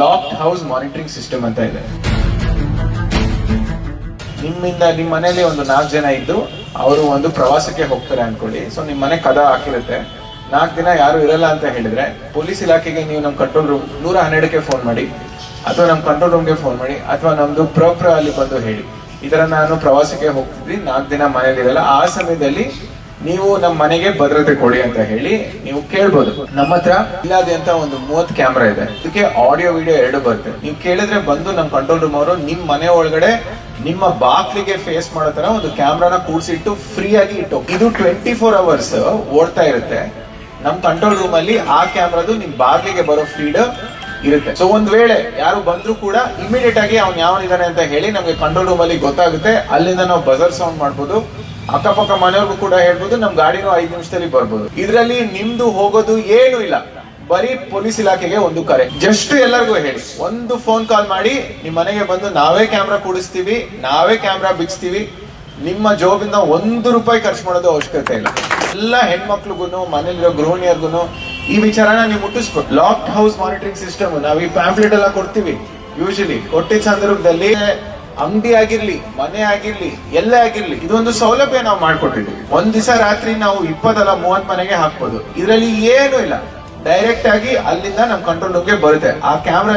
Locked house monitoring system ಅಂತ ಇದೆ. ನಿಮ್ಮ ಮನೆಯಲ್ಲಿ ಒಂದು 4 ಜನ ಇದ್ದು ಅವರು ಒಂದು ಪ್ರವಾಸಕ್ಕೆ ಹೋಗ್ತಾರೆ ಅನ್ಕೊಳ್ಳಿ. ಸೊ ನಿಮ್ಮ ಮನೆ ಕದ ಹಾಕಿರುತ್ತೆ, 4 ದಿನ ಯಾರು ಇರಲ್ಲ ಅಂತ ಹೇಳಿದ್ರೆ ಪೊಲೀಸ್ ಇಲಾಖೆಗೆ ನೀವು ನಮ್ಮ ಕಂಟ್ರೋಲ್ ರೂಮ್ 112ಕ್ಕೆ ಫೋನ್ ಮಾಡಿ, ಅಥವಾ ನಮ್ಮ ಕಂಟ್ರೋಲ್ ರೂಮ್ಗೆ ಫೋನ್ ಮಾಡಿ, ಅಥವಾ ನಮ್ದು ಪ್ರ ಅಲ್ಲಿ ಬಂದು ಹೇಳಿ, ಈ ತರ ನಾನು ಪ್ರವಾಸಕ್ಕೆ ಹೋಗ್ತಿದ್ವಿ, 4 ದಿನ ಮನೇಲಿ ಇರಲ್ಲ, ಆ ಸಮಯದಲ್ಲಿ ನೀವು ನಮ್ಮ ಮನೆಗೆ ಭದ್ರತೆ ಕೊಡಿ ಅಂತ ಹೇಳಿ ನೀವು ಕೇಳ್ಬೋದು. ನಮ್ಮ ಹತ್ರ ಇಲ್ಲದೆ ಅಂತ ಒಂದು 30 ಕ್ಯಾಮ್ರಾ ಇದೆ, ಇದಕ್ಕೆ ಆಡಿಯೋ ವಿಡಿಯೋ 2 ಬರುತ್ತೆ. ನೀವು ಕೇಳಿದ್ರೆ ಬಂದು ನಮ್ಮ ಕಂಟ್ರೋಲ್ ರೂಮ್ ಅವರು ನಿಮ್ ಮನೆ ಒಳಗಡೆ ನಿಮ್ಮ ಬಾಕ್ಲಿಗೆ ಫೇಸ್ ಮಾಡೋ ತರ ಒಂದು ಕ್ಯಾಮ್ರಾನ ಕೂಡ್ಸಿಟ್ಟು ಫ್ರೀ ಆಗಿ ಇಟ್ಟು, ಇದು 24 hours ಓಡ್ತಾ ಇರುತ್ತೆ. ನಮ್ ಕಂಟ್ರೋಲ್ ರೂಮ್ ಅಲ್ಲಿ ಆ ಕ್ಯಾಮ್ರಾದು ನಿಮ್ ಬಾಗ್ಲಿಗೆ ಬರೋ ಫೀಡ್ ಇರುತ್ತೆ. ಸೊ ಒಂದ್ ವೇಳೆ ಯಾರು ಬಂದ್ರು ಕೂಡ ಇಮಿಡಿಯೇಟ್ ಆಗಿ ಅವ್ನು ಯಾವನಿದಾನೆ ಅಂತ ಹೇಳಿ ನಮ್ಗೆ ಕಂಟ್ರೋಲ್ ರೂಮ್ ಅಲ್ಲಿ ಗೊತ್ತಾಗುತ್ತೆ. ಅಲ್ಲಿಂದ ನಾವು ಬಜರ್ ಸೌಂಡ್ ಮಾಡ್ಬೋದು, ಅಕ್ಕಪಕ್ಕ ಮನೆಯವ್ರಿಗೂ ಕೂಡ ಹೇಳ್ಬೋದು, ನಮ್ ಗಾಡಿನೂ 5 ನಿಮಿಷದಲ್ಲಿ ಬರ್ಬೋದು. ಇದ್ರಲ್ಲಿ ನಿಮ್ದು ಹೋಗೋದು ಏನು ಇಲ್ಲ, ಬರೀ ಪೊಲೀಸ್ ಇಲಾಖೆಗೆ ಒಂದು ಕರೆ. ಜಸ್ಟ್ ಎಲ್ಲರಿಗೂ ಹೇಳಿ, ಒಂದು ಫೋನ್ ಕಾಲ್ ಮಾಡಿ ನಿಮ್ ಮನೆಗೆ ಬಂದು ನಾವೇ ಕ್ಯಾಮ್ರಾ ಕೂಡಿಸ್ತೀವಿ, ನಾವೇ ಕ್ಯಾಮ್ರಾ ಬಿಚ್ತೀವಿ. ನಿಮ್ಮ ಜೋಬಿಂದ 1 ರೂಪಾಯಿ ಖರ್ಚು ಮಾಡೋದು ಅವಶ್ಯಕತೆ ಇಲ್ಲ. ಎಲ್ಲ ಹೆಣ್ಮಕ್ಳಿಗೂ ಮನೇಲಿರೋ ಗೃಹಿಣಿಯರ್ಗು ಈ ವಿಚಾರನ ನೀವು ಮುಟ್ಟಿಸ್ಬೇಕು. ಲಾಕ್ಡ್ ಹೌಸ್ ಮಾನಿಟರಿಂಗ್ ಸಿಸ್ಟಮ್ ನಾವು ಈ ಪ್ಯಾಂಪ್ಲೆಟ್ ಎಲ್ಲ ಕೊಡ್ತೀವಿ. ಯೂಶಲಿ ಕೊಟ್ಟಿದ್ದ ಸಂದರ್ಭದಲ್ಲಿ ಅಂಗಡಿ ಆಗಿರ್ಲಿ, ಮನೆ ಆಗಿರ್ಲಿ, ಎಲ್ಲೇ ಆಗಿರ್ಲಿ, ಇದೊಂದು ಸೌಲಭ್ಯ ನಾವು ಮಾಡ್ಕೊಟ್ಟಿದ್ದೀವಿ. ಒಂದ್ ದಿವಸ ರಾತ್ರಿ ನಾವು 20 ಅಲ್ಲ 30 ಮನೆಗೆ ಹಾಕ್ಬೋದು. ಇದರಲ್ಲಿ ಏನು ಇಲ್ಲ, ಡೈರೆಕ್ಟ್ ಆಗಿ ಅಲ್ಲಿಂದ ನಮ್ ಕಂಟ್ರೋಲ್ ರೂಮ್ಗೆ ಬರುತ್ತೆ. ಆ ಕ್ಯಾಮ್ರಾ